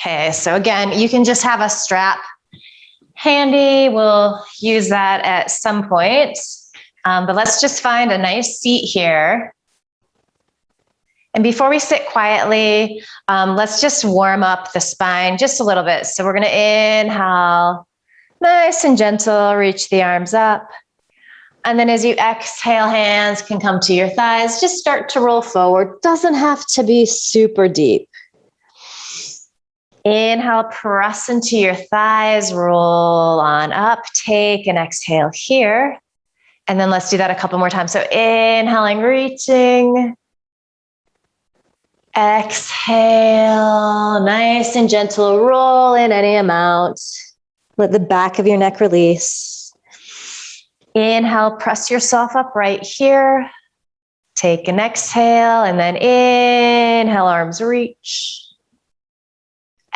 Okay, so again, you can just have a strap handy. We'll use that at some point. But let's just find a nice seat here. And before we sit quietly, let's just warm up the spine just a little bit. So we're going to inhale, nice and gentle, reach the arms up. And then as you exhale, hands can come to your thighs. Just start to roll forward. Doesn't have to be super deep. Inhale, press into your thighs, roll on up, take an exhale here. And then let's do that a couple more times. So inhaling, reaching. Exhale, nice and gentle, roll in any amount. Let the back of your neck release. Inhale, press yourself up right here. Take an exhale and then inhale, arms reach.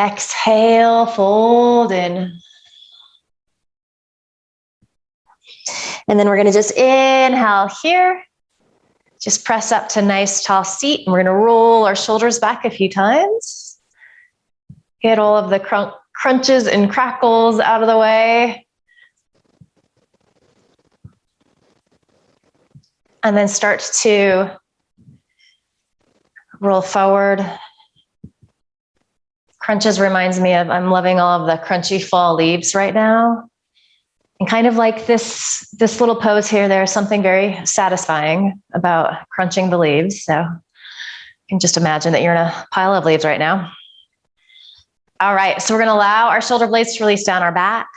Exhale, fold in. And then we're going to just inhale here. Just press up to nice tall seat. And we're going to roll our shoulders back a few times. Get all of the crunches and crackles out of the way. And then start to roll forward. Crunches reminds me of, I'm loving all of the crunchy fall leaves right now. And kind of like this little pose here, there's something very satisfying about crunching the leaves. So you can just imagine that you're in a pile of leaves right now. All right, so we're gonna allow our shoulder blades to release down our back.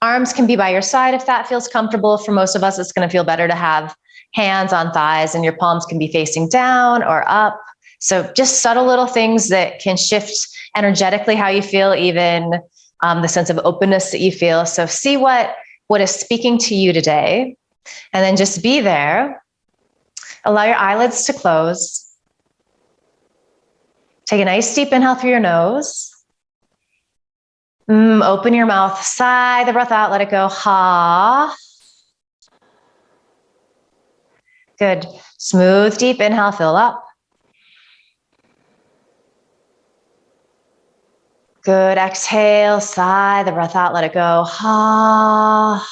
Arms can be by your side if that feels comfortable. For most of us, it's gonna feel better to have hands on thighs, and your palms can be facing down or up. So just subtle little things that can shift energetically how you feel, even the sense of openness that you feel. So see what is speaking to you today, and then just be there. Allow your eyelids to close. Take a nice deep inhale through your nose. Open your mouth, sigh the breath out, let it go. Ha. Good. Smooth, deep inhale, fill up. Good. Exhale, sigh the breath out, let it go. Ha.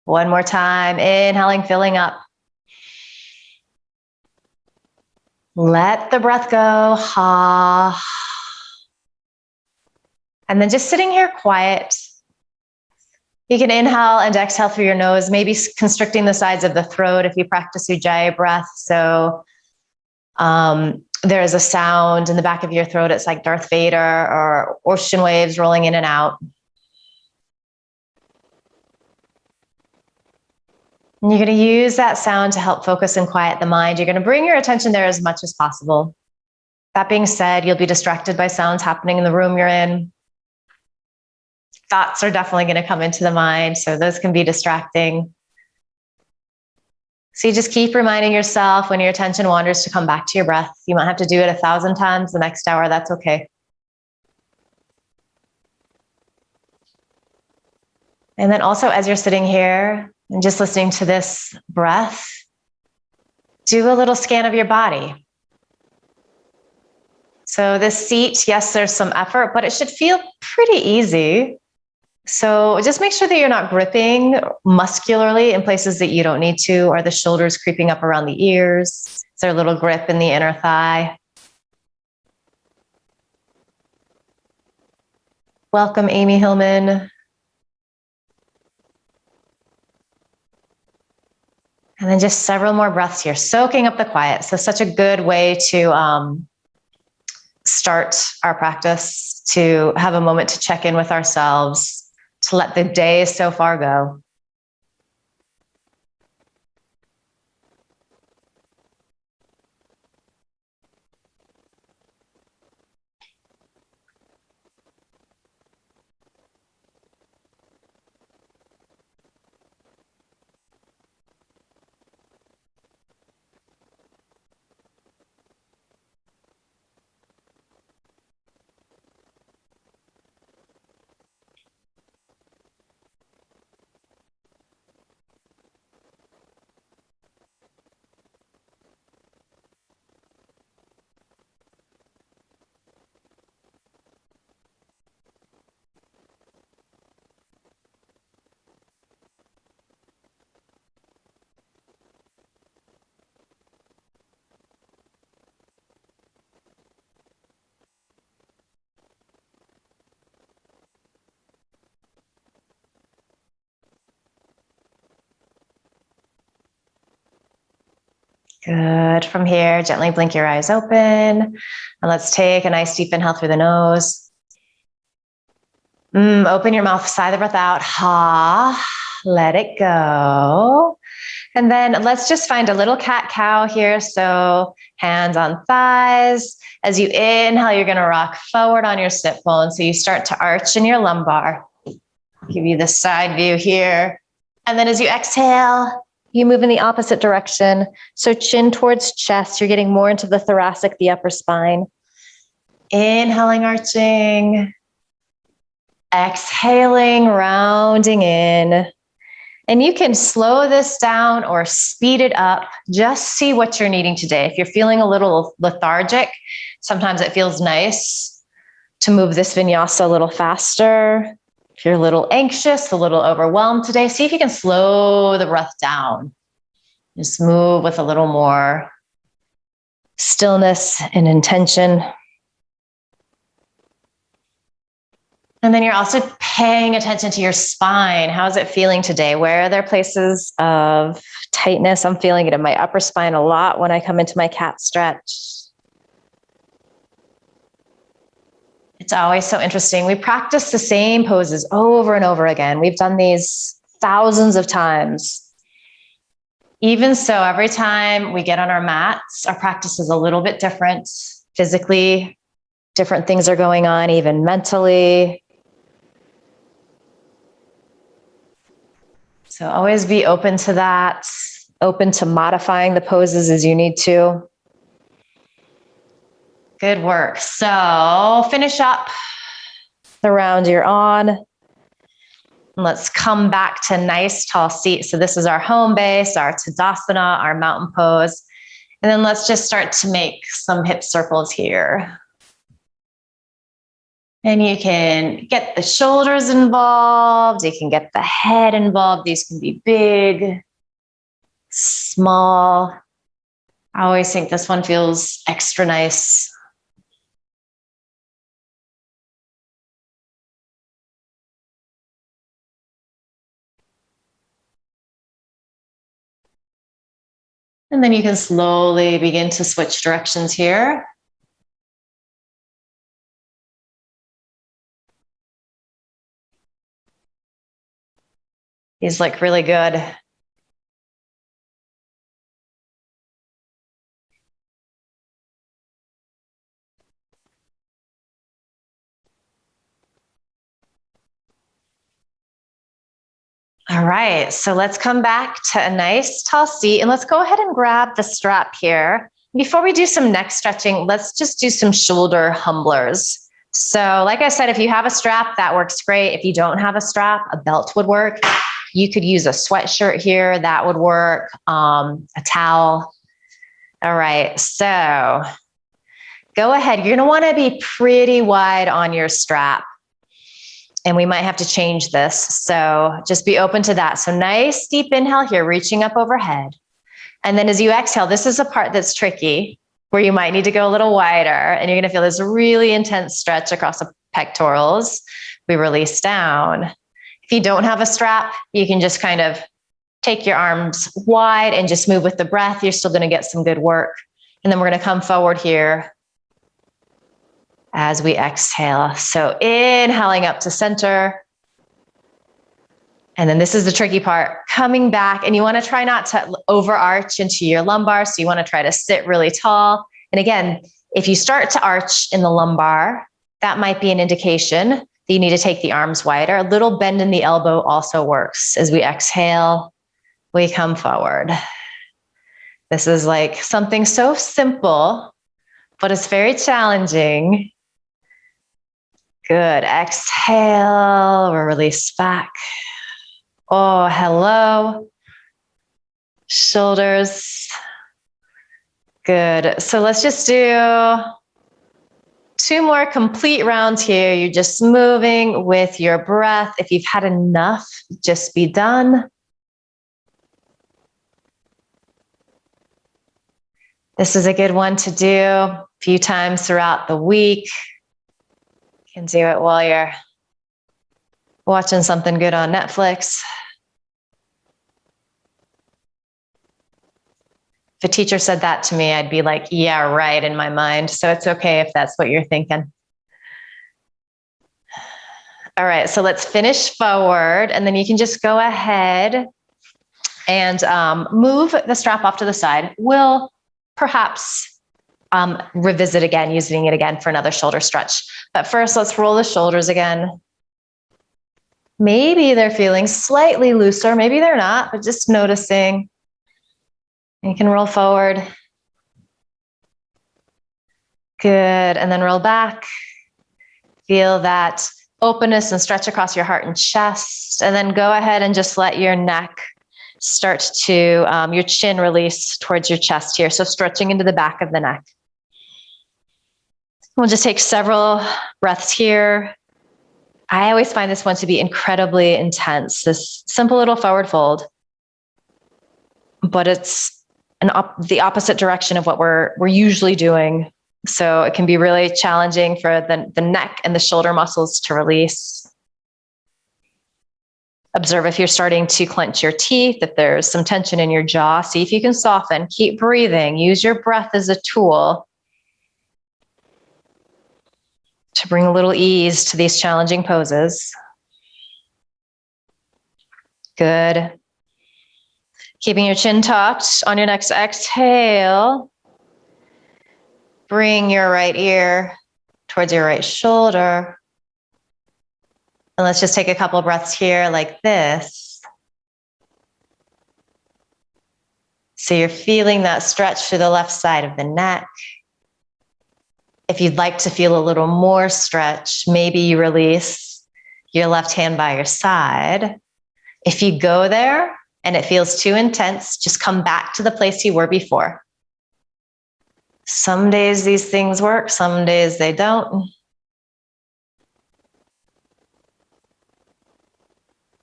One more time. Inhaling, filling up. Let the breath go. Ha. And then just sitting here quiet. You can inhale and exhale through your nose, maybe constricting the sides of the throat if you practice Ujjayi breath. So there is a sound in the back of your throat. It's like Darth Vader or ocean waves rolling in and out. And you're going to use that sound to help focus and quiet the mind. You're going to bring your attention there as much as possible. That being said, you'll be distracted by sounds happening in the room you're in. Thoughts are definitely going to come into the mind, so those can be distracting. So you just keep reminding yourself when your attention wanders to come back to your breath. You might have to do it 1,000 times the next hour. That's okay. And then also, as you're sitting here and just listening to this breath, do a little scan of your body. So this seat, yes, there's some effort, but it should feel pretty easy. So just make sure that you're not gripping muscularly in places that you don't need to, or the shoulders creeping up around the ears. Is there a little grip in the inner thigh? Welcome, Amy Hillman. And then just several more breaths here, soaking up the quiet. So such a good way to start our practice, to have a moment to check in with ourselves, to let the day so far go. Good. From here, gently blink your eyes open. And let's take a nice deep inhale through the nose. Open your mouth, sigh the breath out. Ha, let it go. And then let's just find a little cat-cow here. So hands on thighs. As you inhale, you're going to rock forward on your sit bones. So you start to arch in your lumbar. Give you the side view here. And then as you exhale, you move in the opposite direction. So chin towards chest. You're getting more into the thoracic, the upper spine. Inhaling, arching. Exhaling, rounding in. And you can slow this down or speed it up. Just see what you're needing today. If you're feeling a little lethargic, sometimes it feels nice to move this vinyasa a little faster. If you're a little anxious, a little overwhelmed today, see if you can slow the breath down. Just move with a little more stillness and intention. And then you're also paying attention to your spine. How's it feeling today? Where are there places of tightness? I'm feeling it in my upper spine a lot when I come into my cat stretch. It's always so interesting. We practice the same poses over and over again. We've done these thousands of times. Even so, every time we get on our mats, our practice is a little bit different. Physically, different things are going on, even mentally. So always be open to that, open to modifying the poses as you need to. Good work. So finish up the round you're on. And let's come back to nice tall seat. So this is our home base, our Tadasana, our mountain pose. And then let's just start to make some hip circles here. And you can get the shoulders involved. You can get the head involved. These can be big, small. I always think this one feels extra nice. And then you can slowly begin to switch directions here. These look really good. All right, so let's come back to a nice tall seat and let's go ahead and grab the strap here. Before we do some neck stretching, let's just do some shoulder humblers. So like I said, if you have a strap, that works great. If you don't have a strap, a belt would work. You could use a sweatshirt here, that would work, a towel. All right, so go ahead. You're gonna wanna be pretty wide on your strap. And we might have to change this. So just be open to that. So nice deep inhale here, reaching up overhead. And then as you exhale, this is a part that's tricky where you might need to go a little wider and you're gonna feel this really intense stretch across the pectorals. We release down. If you don't have a strap, you can just kind of take your arms wide and just move with the breath. You're still gonna get some good work. And then we're gonna come forward here as we exhale. So inhaling up to center. And then this is the tricky part, coming back, and you want to try not to overarch into your lumbar. So you want to try to sit really tall. And again, if you start to arch in the lumbar, that might be an indication that you need to take the arms wider. A little bend in the elbow also works. As we exhale, we come forward. This is like something so simple, but it's very challenging. Good. Exhale, we'll release back. Oh, hello. Shoulders. Good. So let's just do 2 more complete rounds here. You're just moving with your breath. If you've had enough, just be done. This is a good one to do a few times throughout the week. You can do it while you're watching something good on Netflix. If a teacher said that to me, I'd be like, yeah, right, in my mind. So it's okay if that's what you're thinking. All right, so let's finish forward, and then you can just go ahead and move the strap off to the side. We'll perhaps revisit again, using it again for another shoulder stretch. But first, let's roll the shoulders again. Maybe they're feeling slightly looser, maybe they're not, but just noticing. You can roll forward. Good, and then roll back. Feel that openness and stretch across your heart and chest, and then go ahead and just let your neck start to, your chin release towards your chest here. So stretching into the back of the neck. We'll just take several breaths here. I always find this one to be incredibly intense, this simple little forward fold, but it's the opposite direction of what we're usually doing. So it can be really challenging for the neck and the shoulder muscles to release. Observe if you're starting to clench your teeth, if there's some tension in your jaw. See if you can soften. Keep breathing. Use your breath as a tool to bring a little ease to these challenging poses. Good. Keeping your chin tucked. On your next exhale, bring your right ear towards your right shoulder. And let's just take a couple breaths here like this. So you're feeling that stretch through the left side of the neck. If you'd like to feel a little more stretch, maybe you release your left hand by your side. If you go there and it feels too intense, just come back to the place you were before. Some days these things work, some days they don't.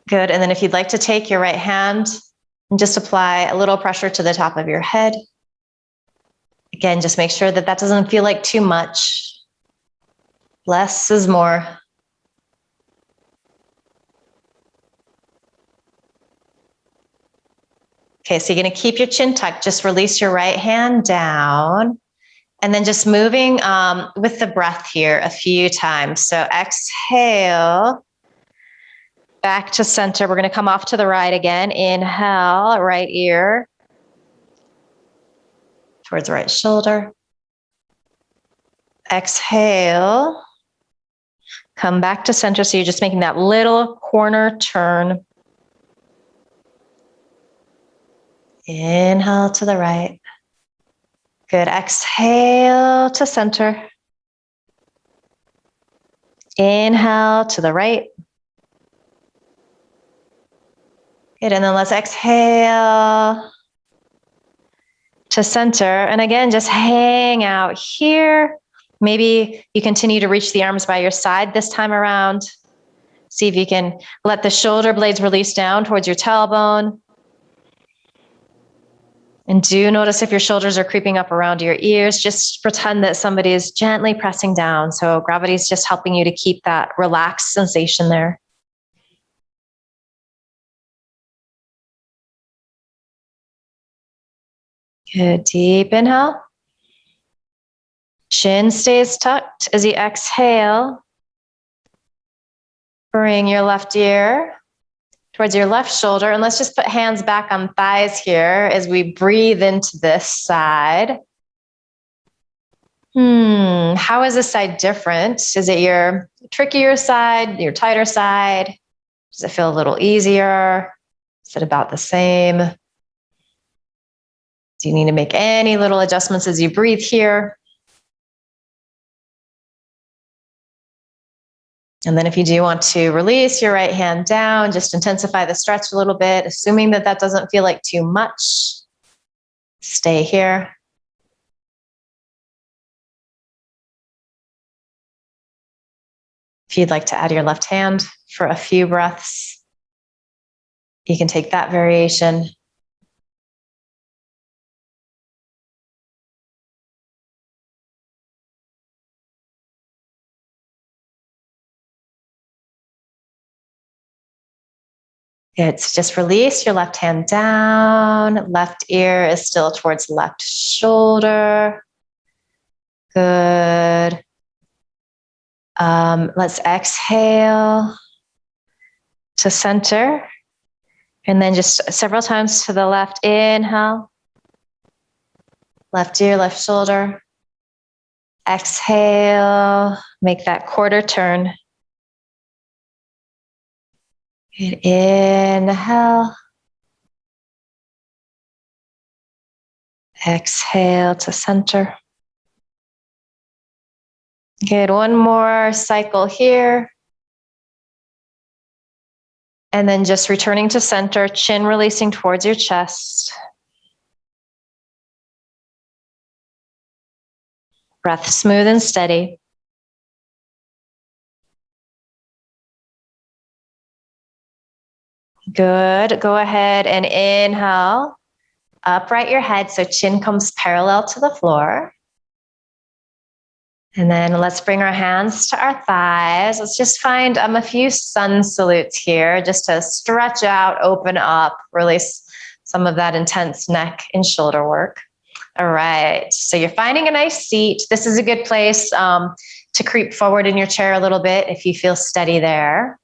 Good, and then if you'd like to take your right hand and just apply a little pressure to the top of your head. Again, just make sure that that doesn't feel like too much. Less is more. Okay, so you're going to keep your chin tucked. Just release your right hand down. And then just moving with the breath here a few times. So exhale, back to center. We're going to come off to the right again. Inhale, right ear towards the right shoulder. Exhale, come back to center. So you're just making that little corner turn. Inhale to the right. Good. Exhale to center. Inhale to the right. Good. And then let's exhale to center. And again, just hang out here. Maybe you continue to reach the arms by your side this time around. See if you can let the shoulder blades release down towards your tailbone. And do notice if your shoulders are creeping up around your ears. Just pretend that somebody is gently pressing down. So gravity is just helping you to keep that relaxed sensation there. Good. Deep inhale. Chin stays tucked as you exhale. Bring your left ear towards your left shoulder. And let's just put hands back on thighs here as we breathe into this side. How is this side different? Is it your trickier side, your tighter side? Does it feel a little easier? Is it about the same? Do you need to make any little adjustments as you breathe here? And then if you do want to release your right hand down, just intensify the stretch a little bit, assuming that that doesn't feel like too much. Stay here. If you'd like to add your left hand for a few breaths, you can take that variation. Good. So just release your left hand down. Left ear is still towards left shoulder. Good. Let's exhale to center. And then just several times to the left. Inhale. Left ear, left shoulder. Exhale. Make that quarter turn. Good. Inhale. Exhale to center. Good. One more cycle here. And then just returning to center, chin releasing towards your chest. Breath smooth and steady. Good. Go ahead and inhale. Upright your head so chin comes parallel to the floor. And then let's bring our hands to our thighs. Let's just find a few sun salutes here just to stretch out, open up, release some of that intense neck and shoulder work. All right. So you're finding a nice seat. This is a good place to creep forward in your chair a little bit if you feel steady there.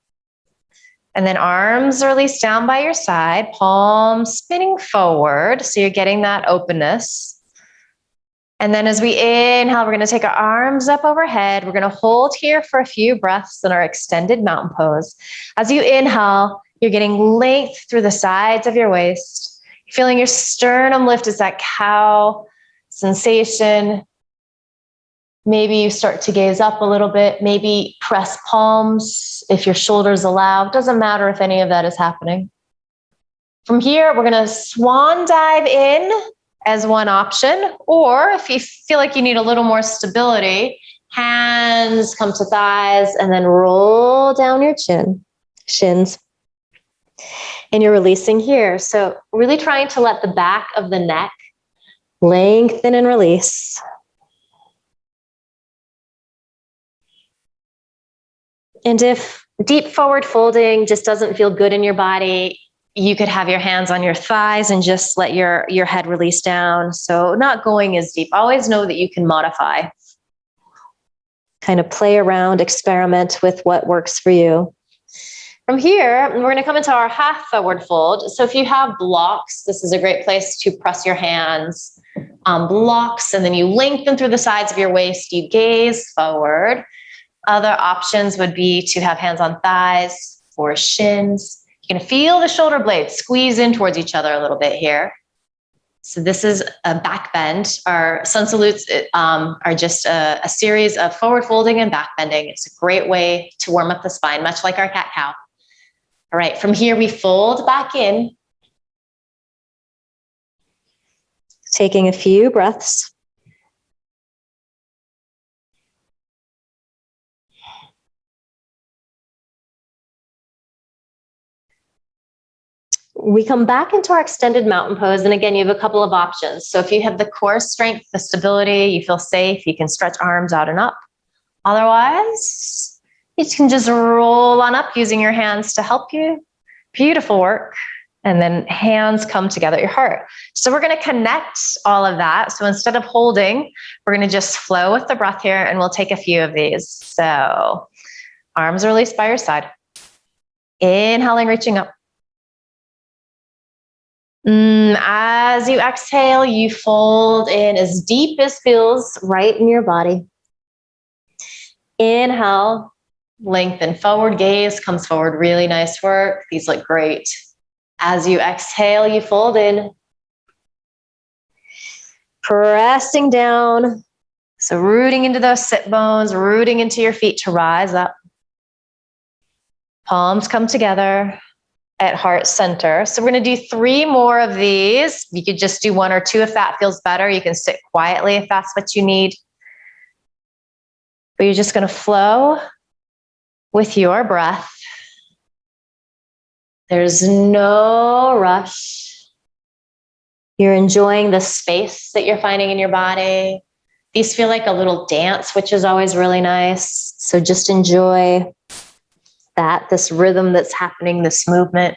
And then arms release down by your side, palms spinning forward. So you're getting that openness. And then as we inhale, we're going to take our arms up overhead. We're going to hold here for a few breaths in our extended mountain pose. As you inhale, you're getting length through the sides of your waist. You're feeling your sternum lift as that cow sensation. Maybe you start to gaze up a little bit. Maybe press palms if your shoulders allow. It doesn't matter if any of that is happening. From here, we're going to swan dive in as one option, or if you feel like you need a little more stability, hands come to thighs and then roll down your shins. And you're releasing here. So really trying to let the back of the neck lengthen and release. And if deep forward folding just doesn't feel good in your body, you could have your hands on your thighs and just let your head release down. So not going as deep. Always know that you can modify. Kind of play around, experiment with what works for you. From here, we're going to come into our half forward fold. So if you have blocks, this is a great place to press your hands on blocks, and then you lengthen through the sides of your waist. You gaze forward. Other options would be to have hands on thighs or shins. You're going to feel the shoulder blades squeeze in towards each other a little bit here. So this is a back bend. Our sun salutes are just a series of forward folding and back bending. It's a great way to warm up the spine, much like our cat-cow. All right, from here we fold back in. Taking a few breaths. We come back into our extended mountain pose. And again, you have a couple of options. So if you have the core strength, the stability, you feel safe, you can stretch arms out and up. Otherwise, you can just roll on up using your hands to help you. Beautiful work. And then hands come together at your heart. So we're going to connect all of that. So instead of holding, we're going to just flow with the breath here, and we'll take a few of these. So arms released by your side. Inhaling, reaching up. As you exhale, you fold in as deep as feels right in your body. Inhale, lengthen forward, gaze comes forward. Really nice work. These look great. As you exhale, you fold in. Pressing down. So rooting into those sit bones, rooting into your feet to rise up. Palms come together at heart center. So we're going to do 3 more of these. You could just do 1 or 2 if that feels better. You can sit quietly if that's what you need. But you're just going to flow with your breath. There's no rush. You're enjoying the space that you're finding in your body. These feel like a little dance, which is always really nice. So just enjoy that, this rhythm that's happening, this movement.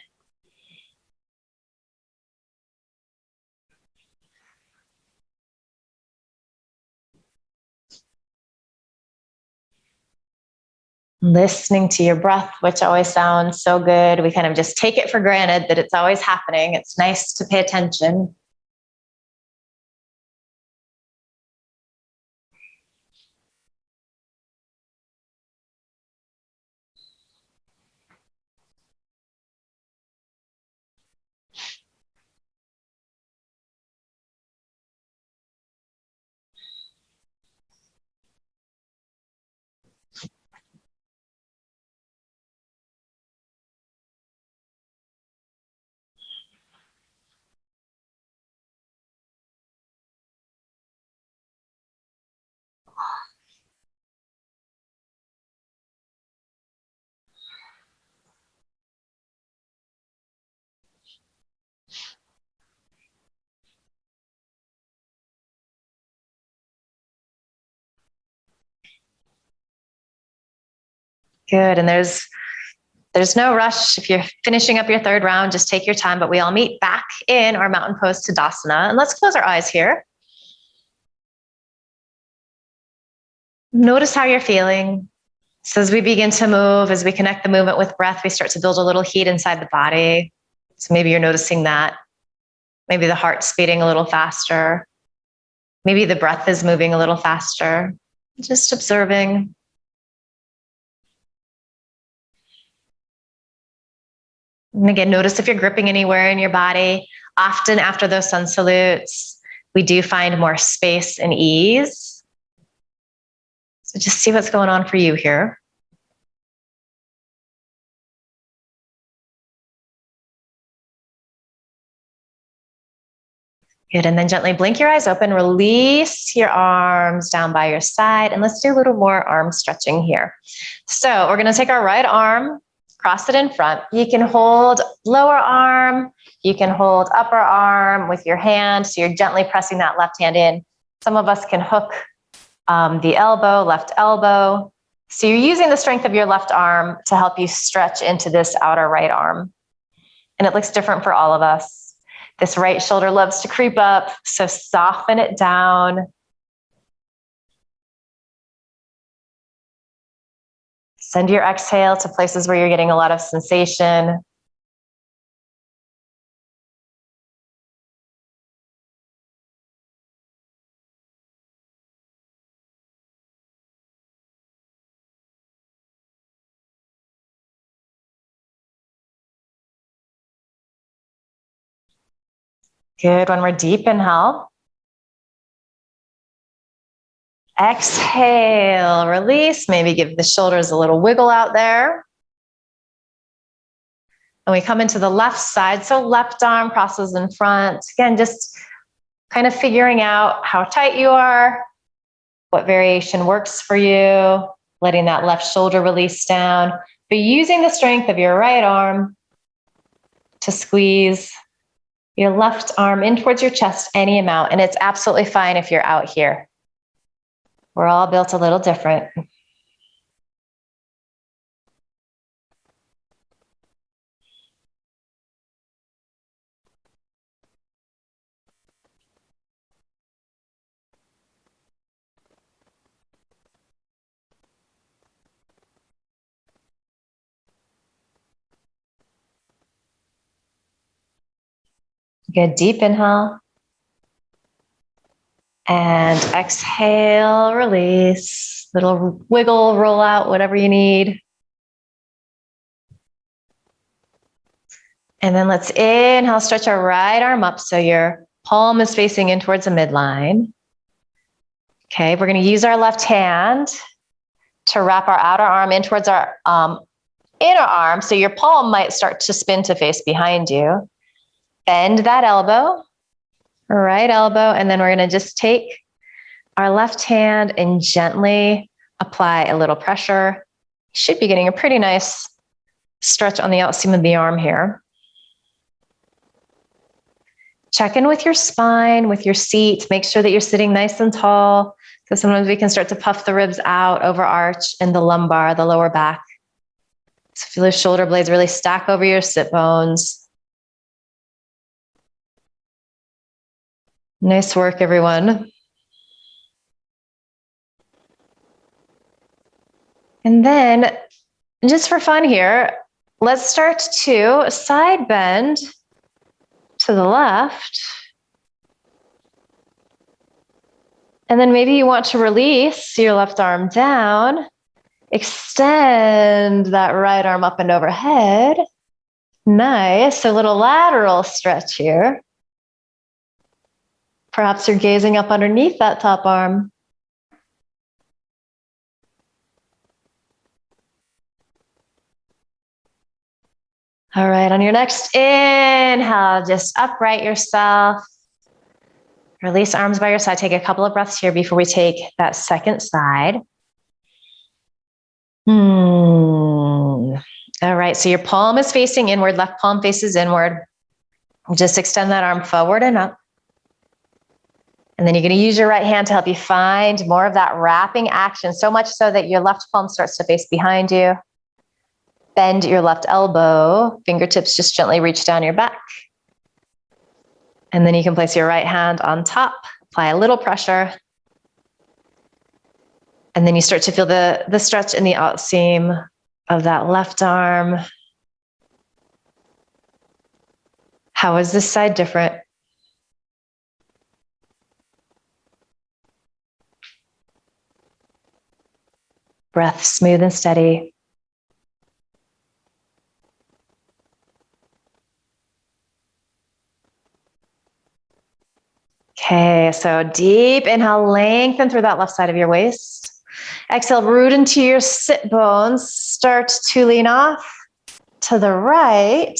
Listening to your breath, which always sounds so good. We kind of just take it for granted that it's always happening. It's nice to pay attention. Good. And there's no rush. If you're finishing up your third round, just take your time, but we all meet back in our mountain pose Tadasana. And let's close our eyes here. Notice how you're feeling. So as we begin to move, as we connect the movement with breath, we start to build a little heat inside the body. So maybe you're noticing that. Maybe the heart's beating a little faster. Maybe the breath is moving a little faster. Just observing. And again, notice if you're gripping anywhere in your body. Often after those sun salutes, we do find more space and ease. So just see what's going on for you here. Good. And then gently blink your eyes open, release your arms down by your side. And let's do a little more arm stretching here. So we're going to take our right arm, cross it in front. You can hold lower arm. You can hold upper arm with your hand. So you're gently pressing that left hand in. Some of us can hook the elbow, left elbow. So you're using the strength of your left arm to help you stretch into this outer right arm. And it looks different for all of us. This right shoulder loves to creep up, so soften it down. Send your exhale to places where you're getting a lot of sensation. Good. One more deep inhale. Exhale, release. Maybe give the shoulders a little wiggle out there. And we come into the left side. So left arm crosses in front. Again, just kind of figuring out how tight you are, what variation works for you, letting that left shoulder release down, but using the strength of your right arm to squeeze your left arm in towards your chest any amount. And it's absolutely fine if you're out here. We're all built a little different. Good, deep inhale. And exhale, release. Little wiggle, roll out, whatever you need. And then let's inhale, stretch our right arm up so your palm is facing in towards the midline. Okay, we're going to use our left hand to wrap our outer arm in towards our inner arm. So your palm might start to spin to face behind you. Bend that elbow, right elbow, and then we're going to just take our left hand and gently apply a little pressure. You should be getting a pretty nice stretch on the outseam of the arm here. Check in with your spine, with your seat. Make sure that you're sitting nice and tall. So sometimes we can start to puff the ribs out, over arch in the lumbar, the lower back. So feel those shoulder blades really stack over your sit bones. Nice work, everyone. And then And just for fun here, let's start to side bend to the left. And then maybe you want to release your left arm down, extend that right arm up and overhead. Nice, a little lateral stretch here. Perhaps you're gazing up underneath that top arm. All right, on your next inhale, just upright yourself. Release arms by your side. Take a couple of breaths here before we take that second side. All right, so your palm is facing inward, left palm faces inward. Just extend that arm forward and up. And then you're going to use your right hand to help you find more of that wrapping action, so much so that your left palm starts to face behind you. Bend your left elbow, fingertips just gently reach down your back. And then you can place your right hand on top, apply a little pressure. And then you start to feel the stretch in the outseam of that left arm. How is this side different? Breath smooth and steady. Okay, so deep inhale, lengthen through that left side of your waist. Exhale, root into your sit bones. Start to lean off to the right.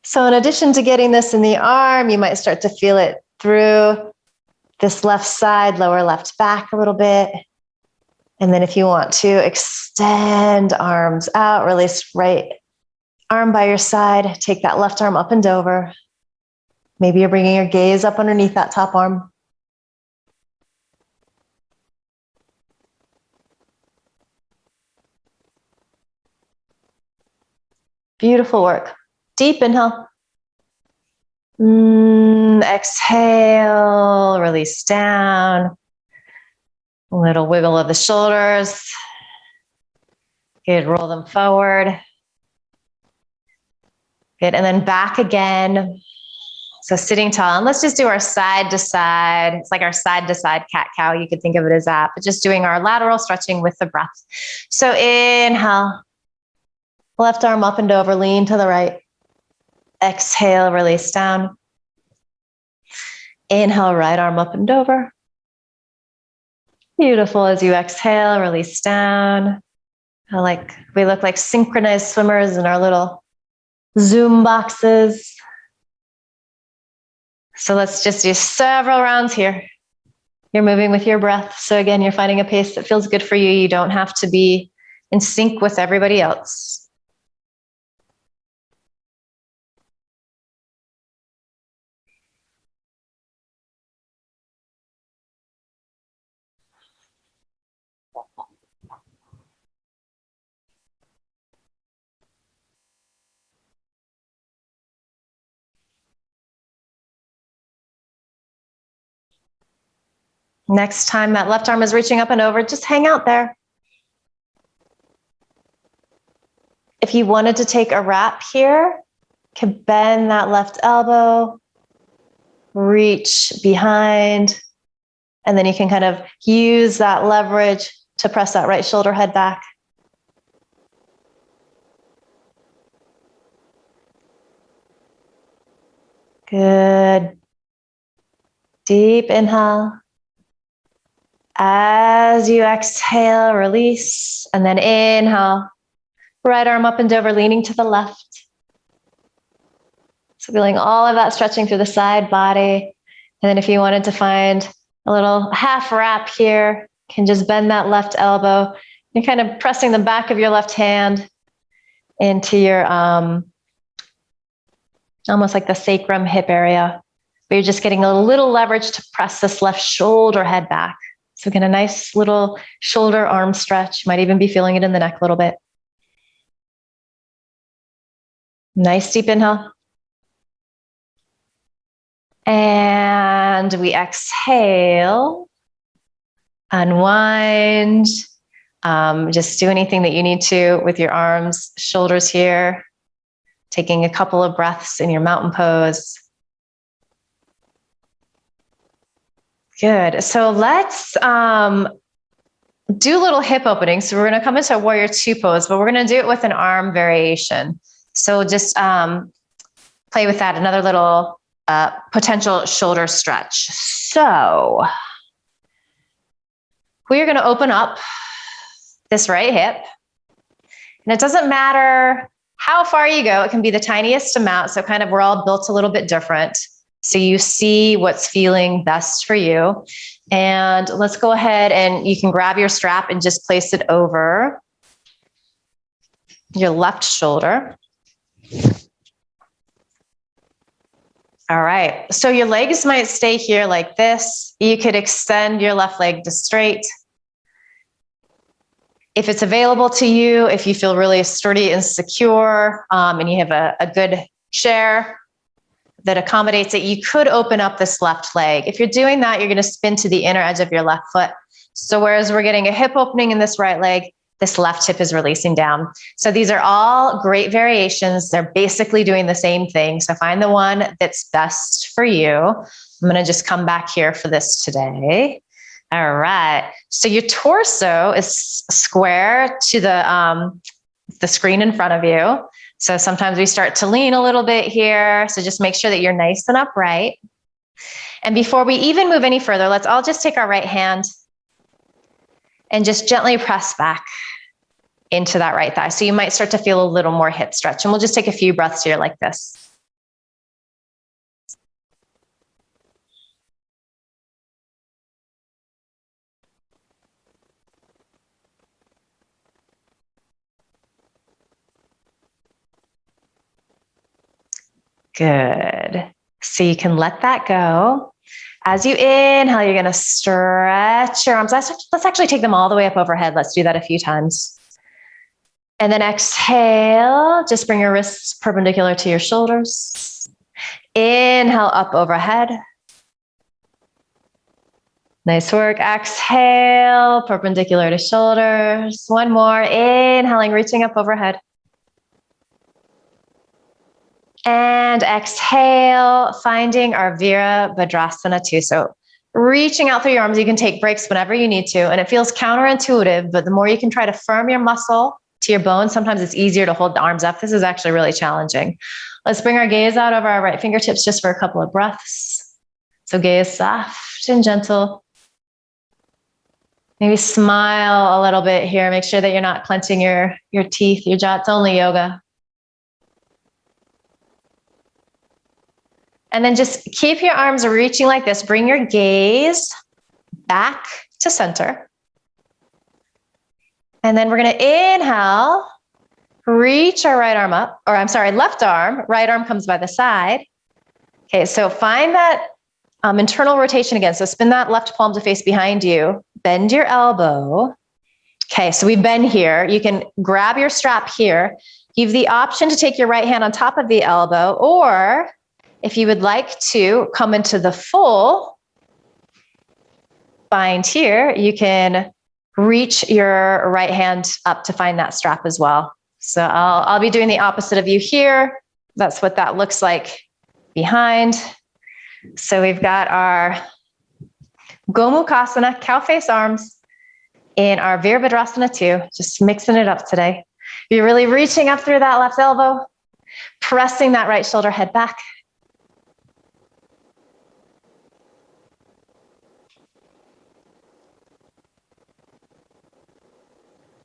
So in addition to getting this in the arm, you might start to feel it through this left side, lower left back a little bit. And then if you want to extend arms out, release right arm by your side, take that left arm up and over. Maybe you're bringing your gaze up underneath that top arm. Beautiful work. Deep inhale. Exhale, release down. A little wiggle of the shoulders. Good, roll them forward. Good, and then back again. So sitting tall, and let's just do our side to side. It's like our side to side cat cow. You could think of it as that, but just doing our lateral stretching with the breath. So inhale, left arm up and over, lean to the right. Exhale, release down. Inhale, right arm up and over. Beautiful. As you exhale, release down. We look like synchronized swimmers in our little Zoom boxes. So let's just do several rounds here. You're moving with your breath. So again, you're finding a pace that feels good for you. You don't have to be in sync with everybody else. Next time that left arm is reaching up and over, just hang out there. If you wanted to take a wrap here, you can bend that left elbow, reach behind, and then you can kind of use that leverage to press that right shoulder head back. Good. Deep inhale. As you exhale, release, and then inhale. Right arm up and over, leaning to the left. So feeling all of that stretching through the side body. And then if you wanted to find a little half wrap here, you can just bend that left elbow. You're kind of pressing the back of your left hand into your, almost like the sacrum hip area. But you're just getting a little leverage to press this left shoulder head back. So get a nice little shoulder arm stretch. Might even be feeling it in the neck a little bit. Nice deep inhale. And we exhale, unwind, Just do anything that you need to with your arms, shoulders here. Taking a couple of breaths in your mountain pose. Good. So let's do little hip openings. So we're going to come into a warrior two pose, but we're going to do it with an arm variation. So just play with that. Another little potential shoulder stretch. So we are going to open up this right hip. And it doesn't matter how far you go. It can be the tiniest amount. So kind of we're all built a little bit different. So you see what's feeling best for you. And let's go ahead and you can grab your strap and just place it over your left shoulder. All right. So your legs might stay here like this. You could extend your left leg to straight. If it's available to you, if you feel really sturdy and secure, and you have a good chair that accommodates it, you could open up this left leg. If you're doing that, you're going to spin to the inner edge of your left foot. So whereas we're getting a hip opening in this right leg, this left hip is releasing down. So these are all great variations. They're basically doing the same thing. So find the one that's best for you. I'm going to just come back here for this today. All right. So your torso is square to the screen in front of you. So sometimes we start to lean a little bit here. So just make sure that you're nice and upright. And before we even move any further, let's all just take our right hand and just gently press back into that right thigh. So you might start to feel a little more hip stretch. And we'll just take a few breaths here like this. Good. So you can let that go. As you inhale, you're going to stretch your arms. Let's actually take them all the way up overhead. Let's do that a few times. And then exhale, just bring your wrists perpendicular to your shoulders. Inhale up overhead. Nice work. Exhale, perpendicular to shoulders. One more. Inhaling, reaching up overhead. And exhale, finding our Virabhadrasana 2. So reaching out through your arms, you can take breaks whenever you need to. And it feels counterintuitive, but the more you can try to firm your muscle to your bones, sometimes it's easier to hold the arms up. This is actually really challenging. Let's bring our gaze out over our right fingertips just for a couple of breaths. So gaze soft and gentle. Maybe smile a little bit here. Make sure that you're not clenching your teeth, your jaw. It's only yoga. And then just keep your arms reaching like this. Bring your gaze back to center. And then we're going to inhale, reach our right arm up, or I'm sorry, left arm, right arm comes by the side. Okay, so find that internal rotation again. So spin that left palm to face behind you, bend your elbow. Okay, so we've been here. You can grab your strap here. You have the option to take your right hand on top of the elbow, or if you would like to come into the full bind here, you can reach your right hand up to find that strap as well. So I'll be doing the opposite of you here. That's what that looks like behind. So we've got our Gomukhasana, cow face arms, in our Virabhadrasana 2, just mixing it up today. You're really reaching up through that left elbow, pressing that right shoulder head back.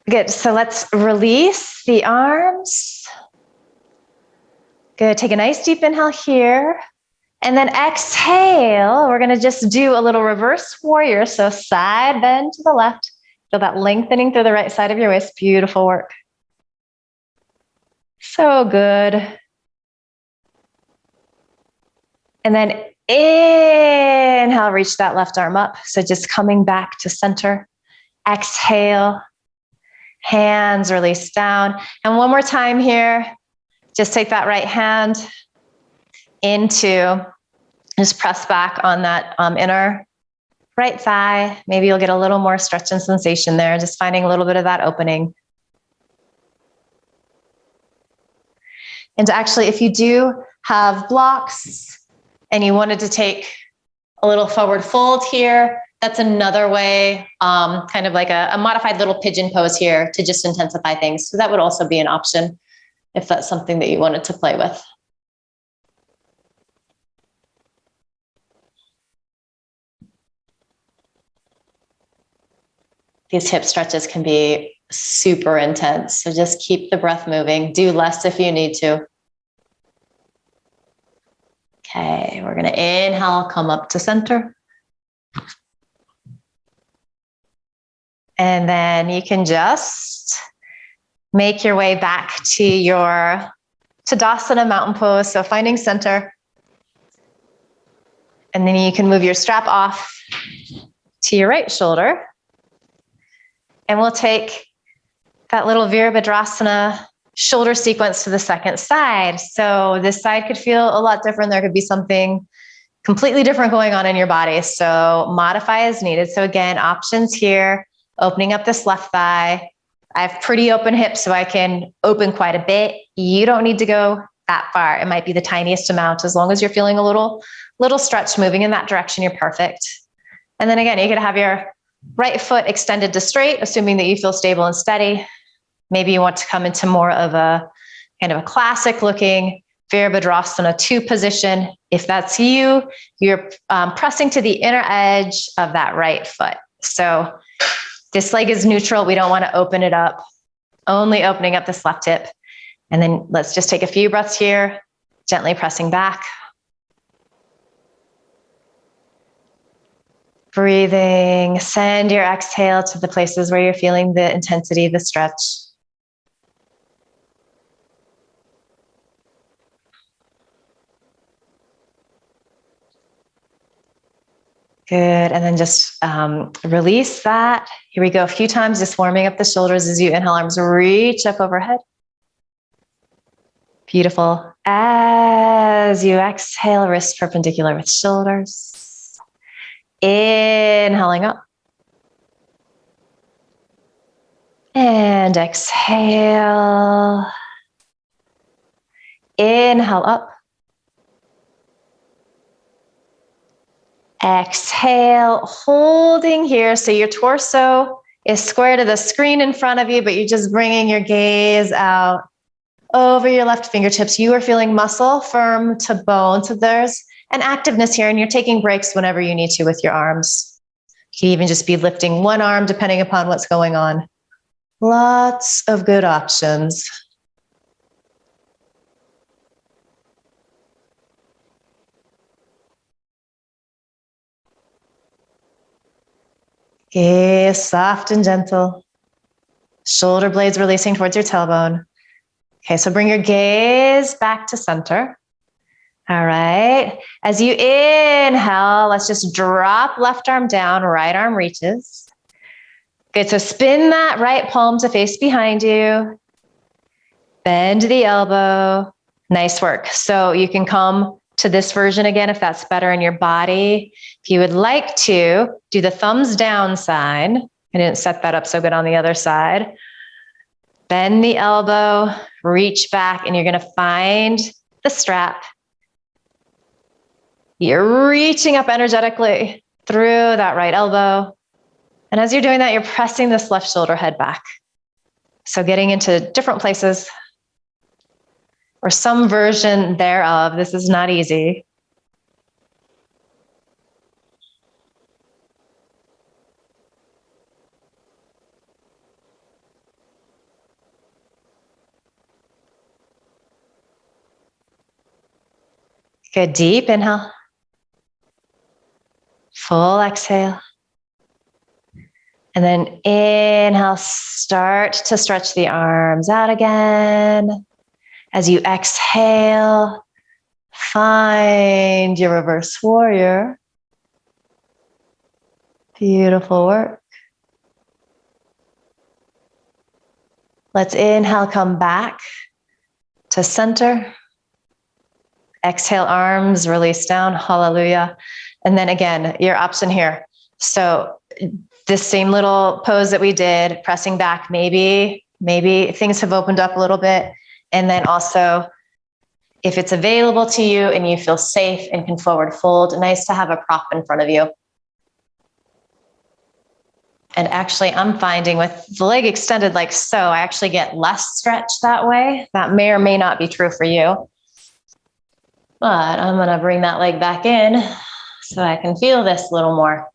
Good. So let's release the arms. Good. Take a nice deep inhale here. And then exhale. We're going to just do a little reverse warrior. So side bend to the left. Feel that lengthening through the right side of your waist. Beautiful work. So good. And then inhale, reach that left arm up. So just coming back to center. Exhale. Hands release down. And one more time here, just take that right hand into, just press back on that inner right thigh. Maybe you'll get a little more stretch and sensation there, just finding a little bit of that opening. And actually, if you do have blocks and you wanted to take a little forward fold here, that's another way, kind of like a modified little pigeon pose here to just intensify things. So that would also be an option if that's something that you wanted to play with. These hip stretches can be super intense. So just keep the breath moving. Do less if you need to. Okay, we're going to inhale, come up to center. And then you can just make your way back to your Tadasana mountain pose. So finding center. And then you can move your strap off to your right shoulder. And we'll take that little Virabhadrasana shoulder sequence to the second side. So this side could feel a lot different. There could be something completely different going on in your body. So modify as needed. So again, options here, opening up this left thigh. I have pretty open hips, so I can open quite a bit. You don't need to go that far. It might be the tiniest amount. As long as you're feeling a little stretch moving in that direction, you're perfect. And then again, you could have your right foot extended to straight, assuming that you feel stable and steady. Maybe you want to come into more of a kind of a classic looking Virabhadrasana 2 position. If that's you, you're pressing to the inner edge of that right foot. So this leg is neutral. We don't want to open it up, only opening up this left hip. And then let's just take a few breaths here, gently pressing back. Breathing, send your exhale to the places where you're feeling the intensity, the stretch. Good, and then just release that. Here we go, a few times, just warming up the shoulders as you inhale, arms reach up overhead. Beautiful. As you exhale, wrists perpendicular with shoulders. Inhaling up. And exhale. Inhale up. Exhale, holding here. So your torso is square to the screen in front of you, but you're just bringing your gaze out over your left fingertips. You are feeling muscle firm to bone. So there's an activeness here, and you're taking breaks whenever you need to with your arms. You can even just be lifting one arm depending upon what's going on. Lots of good options. Gaze soft and gentle. Shoulder blades releasing towards your tailbone. Okay, so bring your gaze back to center. All right. As you inhale, let's just drop left arm down, right arm reaches. Good, so spin that right palm to face behind you. Bend the elbow. Nice work. So you can come to this version again if that's better in your body. If you would like to, do the thumbs down sign. I didn't set that up so good on the other side. Bend the elbow, reach back, and you're going to find the strap. You're reaching up energetically through that right elbow. And as you're doing that, you're pressing this left shoulder head back. So getting into different places or some version thereof. This is not easy. Good, deep inhale. Full exhale. And then inhale, start to stretch the arms out again. As you exhale, find your reverse warrior. Beautiful work. Let's inhale, come back to center. Exhale, arms release down. Hallelujah. And then again, your option here. So this same little pose that we did, pressing back, maybe things have opened up a little bit. And then also, if it's available to you and you feel safe and can forward fold, nice to have a prop in front of you. And actually, I'm finding with the leg extended like so, I actually get less stretch that way. That may or may not be true for you. But I'm going to bring that leg back in so I can feel this a little more.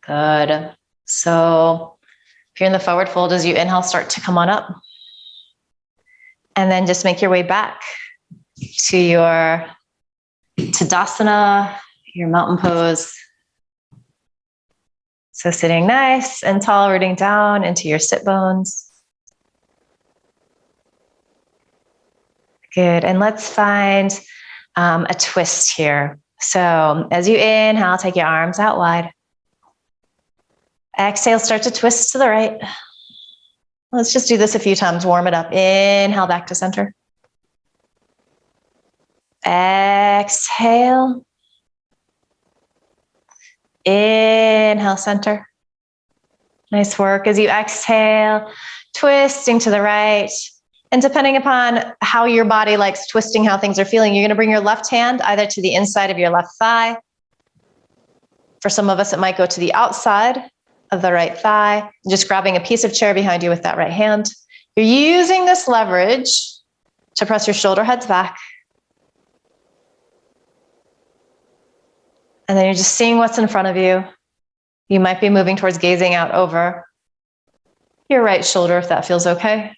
Good. So if you're in the forward fold, as you inhale, start to come on up. And then just make your way back to your Tadasana, your mountain pose. So sitting nice and tall, rooting down into your sit bones. Good. And let's find a twist here. So as you inhale, take your arms out wide. Exhale, start to twist to the right. Let's just do this a few times, warm it up. Inhale, back to center. Exhale. Inhale, center. Nice work. As you exhale, twisting to the right. And depending upon how your body likes twisting, how things are feeling, you're going to bring your left hand either to the inside of your left thigh. For some of us, it might go to the outside of the right thigh. Just grabbing a piece of chair behind you with that right hand. You're using this leverage to press your shoulder heads back. And then you're just seeing what's in front of you. You might be moving towards gazing out over your right shoulder if that feels okay.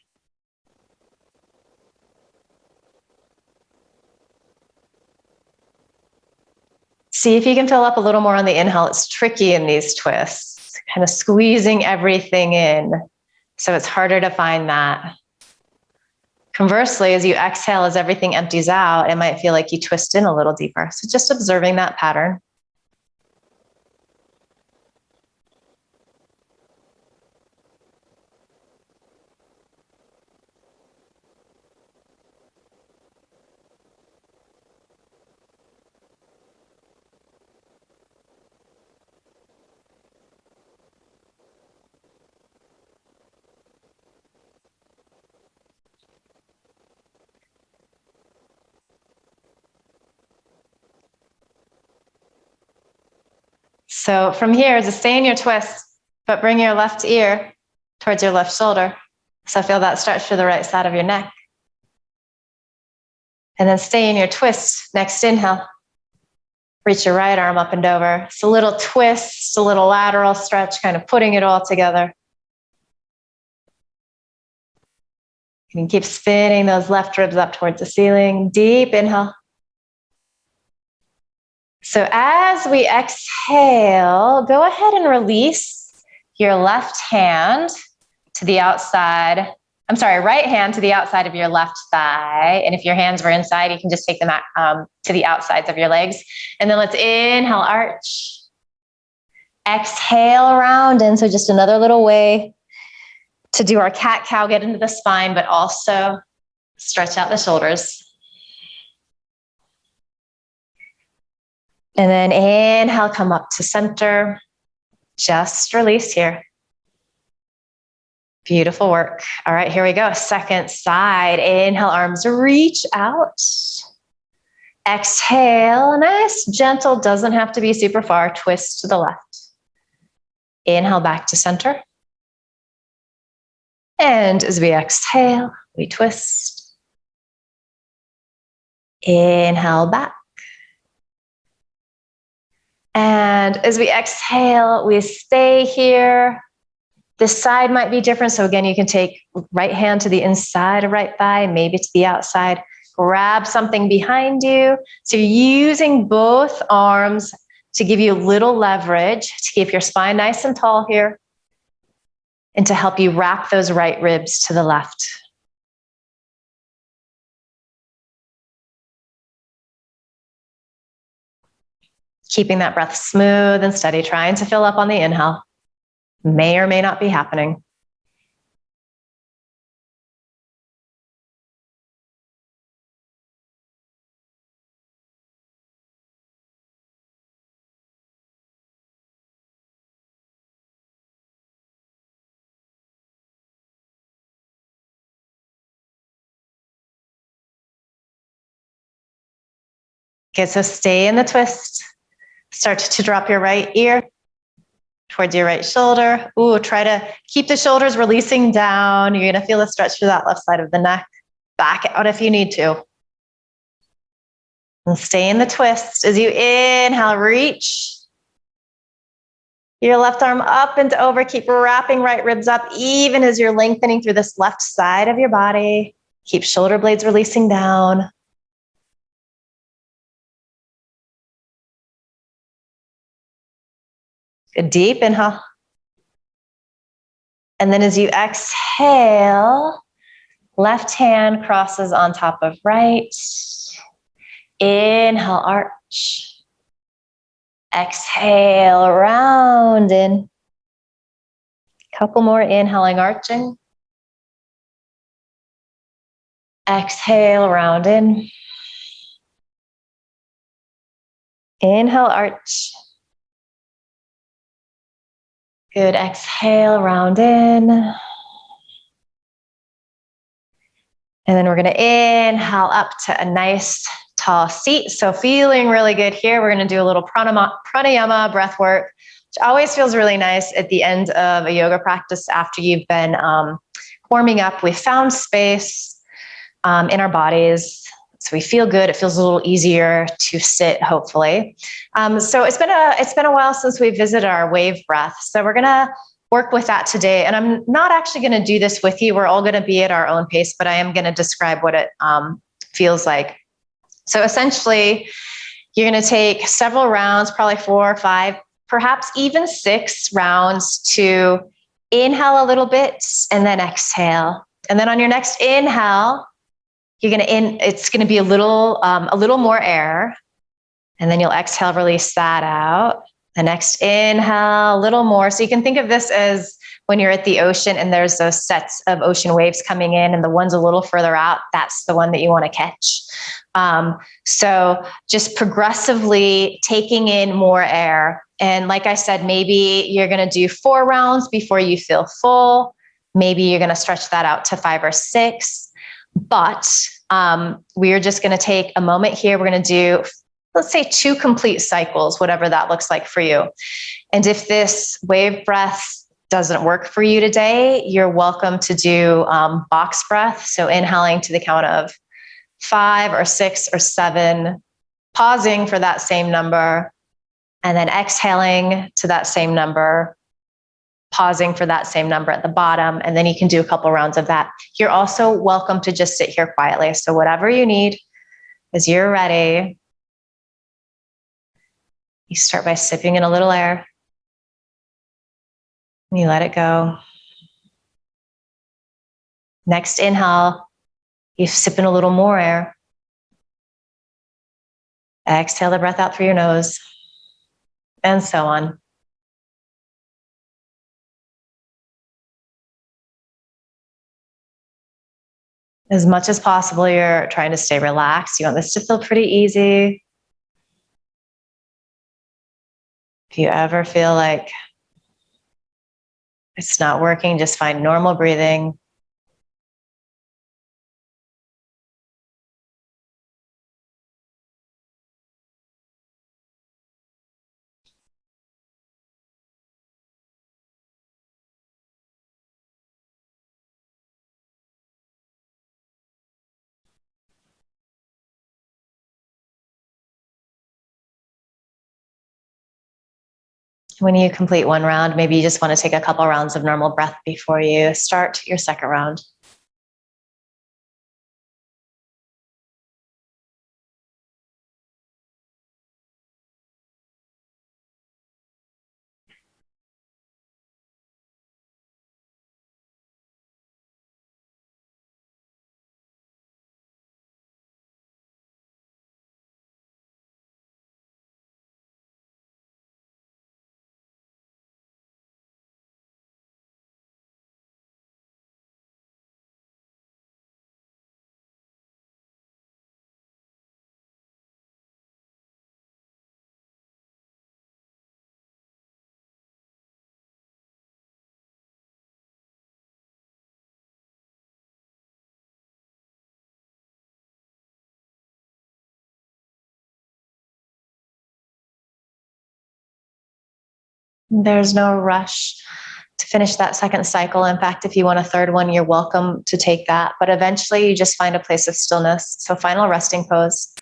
See if you can fill up a little more on the inhale. It's tricky in these twists, kind of squeezing everything in. So it's harder to find that. Conversely, as you exhale, as everything empties out, it might feel like you twist in a little deeper. So just observing that pattern. So from here, just stay in your twist, but bring your left ear towards your left shoulder. So feel that stretch to the right side of your neck. And then stay in your twist. Next inhale. Reach your right arm up and over. It's a little twist, a little lateral stretch, kind of putting it all together. You can keep spinning those left ribs up towards the ceiling. Deep inhale. So as we exhale, go ahead and release your left hand to the outside. Right hand to the outside of your left thigh. And if your hands were inside, you can just take them to the outsides of your legs. And then let's inhale, arch. Exhale, round in. So just another little way to do our cat-cow, get into the spine, but also stretch out the shoulders. And then inhale, come up to center. Just release here. Beautiful work. All right, here we go. Second side. Inhale, arms reach out. Exhale, nice, gentle, doesn't have to be super far. Twist to the left. Inhale, back to center. And as we exhale, we twist. Inhale, back. And as we exhale, we stay here. This side might be different. So again, you can take right hand to the inside of right thigh, maybe to the outside. Grab something behind you. So you're using both arms to give you a little leverage to keep your spine nice and tall here and to help you wrap those right ribs to the left. Keeping that breath smooth and steady, trying to fill up on the inhale. May or may not be happening. Okay, so stay in the twist. Start to drop your right ear towards your right shoulder. Ooh, try to keep the shoulders releasing down. You're going to feel a stretch through that left side of the neck. Back out if you need to. And stay in the twist. As you inhale, reach your left arm up and over. Keep wrapping right ribs up, even as you're lengthening through this left side of your body. Keep shoulder blades releasing down. Good deep inhale. And then as you exhale, left hand crosses on top of right. Inhale, arch. Exhale, round in. Couple more, inhaling, arching. Exhale, round in. Inhale, arch. Good, exhale, round in. And then we're gonna inhale up to a nice tall seat. So feeling really good here. We're gonna do a little pranayama breath work, which always feels really nice at the end of a yoga practice after you've been warming up. We've found space in our bodies. So we feel good. It feels a little easier to sit, hopefully. So it's been a while since we visited our wave breath. So we're gonna work with that today. And I'm not actually going to do this with you. We're all going to be at our own pace, but I am going to describe what it feels like. So essentially, you're going to take several rounds, probably 4 or 5, perhaps even 6 rounds to inhale a little bit and then exhale. And then on your next inhale, it's going to be a little more air. And then you'll exhale, release that out. The next inhale, a little more. So you can think of this as when you're at the ocean and there's those sets of ocean waves coming in and the one's a little further out, that's the one that you want to catch. So just progressively taking in more air. And like I said, maybe you're going to do 4 rounds before you feel full. Maybe you're going to stretch that out to 5 or 6. But we're just going to take a moment here. We're going to do, let's say, 2 complete cycles, whatever that looks like for you. And if this wave breath doesn't work for you today, you're welcome to do box breath. So inhaling to the count of 5 or 6 or 7, pausing for that same number, and then exhaling to that same number, pausing for that same number at the bottom. And then you can do a couple rounds of that. You're also welcome to just sit here quietly. So whatever you need, as you're ready, you start by sipping in a little air. And you let it go. Next inhale, you sip in a little more air. Exhale the breath out through your nose. And so on. As much as possible, you're trying to stay relaxed. You want this to feel pretty easy. If you ever feel like it's not working, just find normal breathing. When you complete 1 round, maybe you just want to take a couple rounds of normal breath before you start your second round. There's no rush to finish that second cycle. In fact, if you want a third one, you're welcome to take that. But eventually you just find a place of stillness. So final resting pose.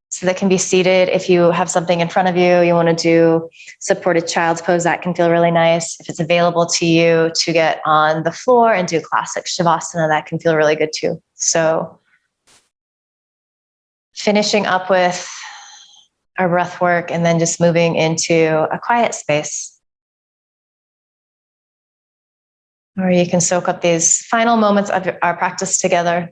So that can be seated. If you have something in front of you, you want to do supported child's pose, that can feel really nice. If it's available to you to get on the floor and do classic Shavasana, that can feel really good too. So finishing up with our breath work and then just moving into a quiet space where you can soak up these final moments of our practice together.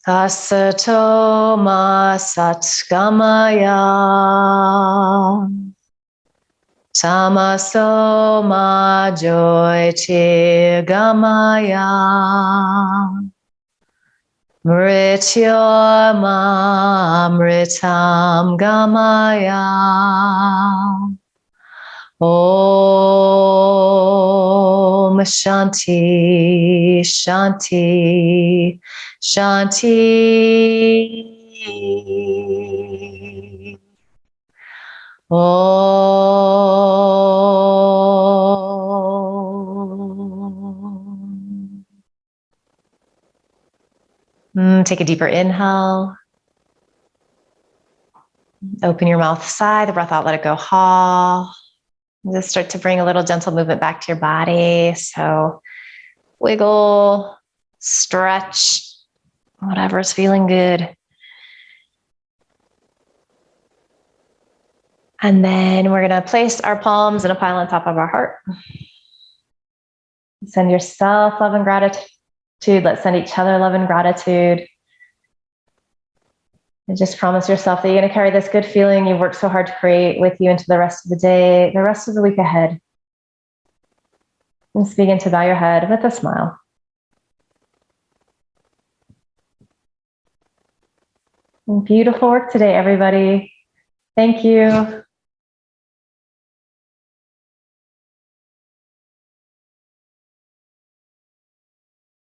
Asato ma satgamaya, tamaso ma jyotirgamaya, mrityorma mritam gamaya. Om Shanti, Shanti, Shanti. Om. Take a deeper inhale. Open your mouth, sigh the breath out, let it go. Ha. Just start to bring a little gentle movement back to your body. So wiggle, stretch, whatever's feeling good. And then we're going to place our palms in a pile on top of our heart. Send yourself love and gratitude. Let's send each other love and gratitude. And just promise yourself that you're going to carry this good feeling you've worked so hard to create with you into the rest of the day, the rest of the week ahead. Just begin to bow your head with a smile. Beautiful work today, everybody. Thank you.